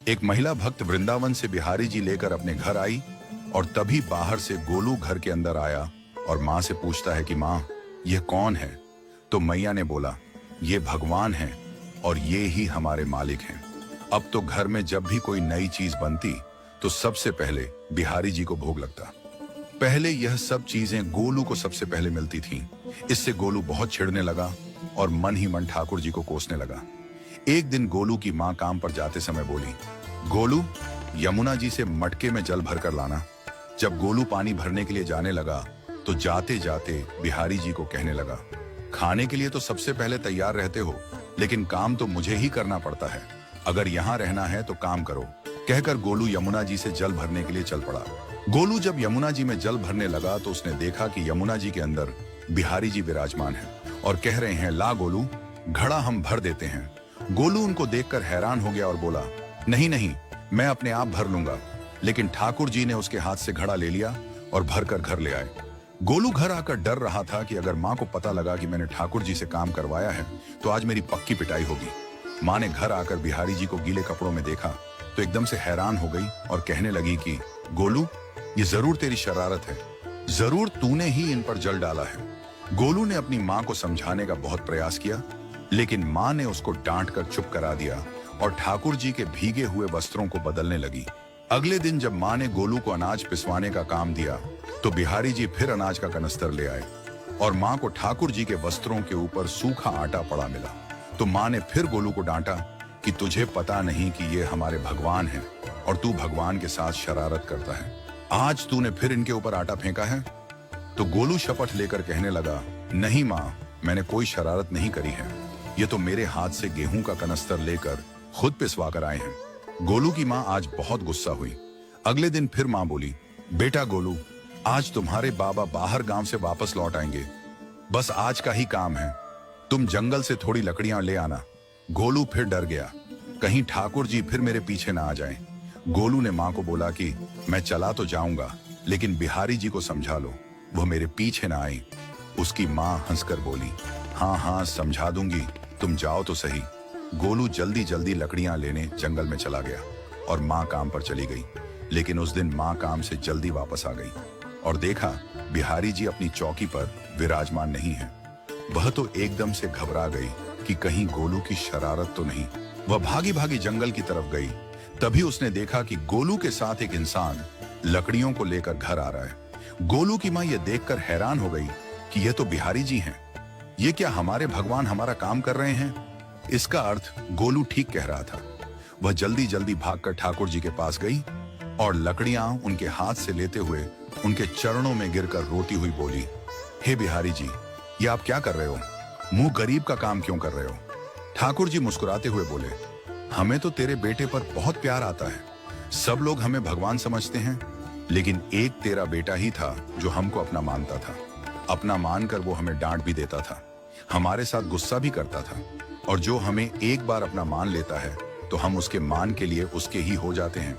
एक महिला भक्त वृंदावन से बिहारी जी लेकर अपने घर आई और तभी बाहर से गोलू घर के अंदर आया और माँ से पूछता है कि माँ, यह कौन है? तो मैया ने बोला, ये भगवान हैं और ये ही हमारे मालिक हैं। अब तो घर में जब भी कोई नई चीज बनती तो सबसे पहले बिहारी जी को भोग लगता। पहले यह सब चीजें गोलू को सबसे पहले मिलती थीं। इससे गोलू बहुत चिढ़ने लगा और मन ही मन ठाकुर जी को कोसने लगा। एक दिन गोलू की माँ काम पर जाते समय बोली, गोलू, यमुना जी से मटके में जल भर कर लाना। जब गोलू पानी भरने के लिए जाने लगा तो जाते जाते बिहारी जी को कहने लगा, खाने के लिए तो सबसे पहले तैयार रहते हो, लेकिन काम तो मुझे ही करना पड़ता है। अगर यहाँ रहना है तो काम करो। कहकर गोलू यमुना जी से जल भरने के लिए चल पड़ा। गोलू जब यमुना जी में जल भरने लगा तो उसने देखा कि यमुना जी के अंदर बिहारी जी विराजमान हैं और कह रहे हैं, ला गोलू, घड़ा हम भर देते हैं। गोलू उनको देखकर हैरान हो गया और बोला, नहीं नहीं, मैं अपने आप भर लूंगा। लेकिन ठाकुर जी ने उसके हाथ से घड़ा ले लिया और भरकर घर ले आए। गोलू घर आकर डर रहा था कि अगर माँ को पता लगा कि मैंने ठाकुर जी से काम करवाया है तो आज मेरी पक्की पिटाई होगी। माँ ने घर आकर बिहारी जी को गीले कपड़ों में देखा तो एकदम से हैरान हो गई और कहने लगी कि गोलू, ये जरूर तेरी शरारत है, जरूर तूने ही इन पर जल डाला है। गोलू ने अपनी माँ को समझाने का बहुत प्रयास किया, लेकिन माँ ने उसको डांट कर चुप करा दिया और ठाकुर जी के भीगे हुए वस्त्रों को बदलने लगी। अगले दिन जब माँ ने गोलू को अनाज पिसवाने का काम दिया तो बिहारी जी फिर अनाज का कनस्तर ले आए और माँ को ठाकुर जी के वस्त्रों के ऊपर सूखा आटा पड़ा मिला। तो माँ ने फिर गोलू को डांटा कि तुझे पता नहीं कि ये हमारे भगवान हैं और तू भगवान के साथ शरारत करता है। आज तूने फिर इनके ऊपर आटा फेंका है। तो गोलू शपथ लेकर कहने लगा, नहीं माँ, मैंने कोई शरारत नहीं करी है। ये तो मेरे हाथ से गेहूं का कनस्तर लेकर खुद पिसवा कर आए हैं। गोलू की माँ आज बहुत गुस्सा हुई। अगले दिन फिर माँ बोली, बेटा गोलू, आज तुम्हारे बाबा बाहर गांव से वापस लौट आएंगे। बस आज का ही काम है, तुम जंगल से थोड़ी लकड़ियां ले आना। गोलू फिर डर गया, कहीं ठाकुर जी फिर मेरे पीछे ना आ जाएं। गोलू ने माँ को बोला कि मैं चला तो जाऊंगा, लेकिन बिहारी जी को समझा लो, वह मेरे पीछे ना आई। उसकी माँ हंसकर बोली, हाँ हाँ समझा दूंगी, तुम जाओ तो सही। गोलू जल्दी जल्दी लकड़ियां लेने जंगल में चला गया और माँ काम पर चली गई। लेकिन उस दिन माँ काम से जल्दी वापस आ गई और देखा बिहारी जी अपनी चौकी पर विराजमान नहीं है। वह तो एकदम से घबरा गई कि कहीं गोलू की शरारत तो नहीं। वह भागी भागी जंगल की तरफ गई। तभी उसने देखा कि गोलू के साथ एक इंसान लकड़ियों को लेकर घर आ रहा है। गोलू की माँ यह देखकर हैरान हो गई कि यह तो बिहारी जी हैं। ये क्या हमारे भगवान हमारा काम कर रहे हैं? इसका अर्थ गोलू ठीक कह रहा था। वह जल्दी जल्दी भागकर ठाकुर जी के पास गई और लकड़ियां उनके हाथ से लेते हुए उनके चरणों में गिरकर रोती हुई बोली, हे बिहारी जी, ये आप क्या कर रहे हो? मुंह गरीब का काम क्यों कर रहे हो? ठाकुर जी मुस्कुराते हुए बोले, हमें तो तेरे बेटे पर बहुत प्यार आता है। सब लोग हमें भगवान समझते हैं, लेकिन एक तेरा बेटा ही था जो हमको अपना मानता था। अपना मानकर वो हमें डांट भी देता था, हमारे साथ गुस्सा भी करता था, और जो हमें एक बार अपना मान लेता है तो हम उसके मान के लिए उसके ही हो जाते हैं।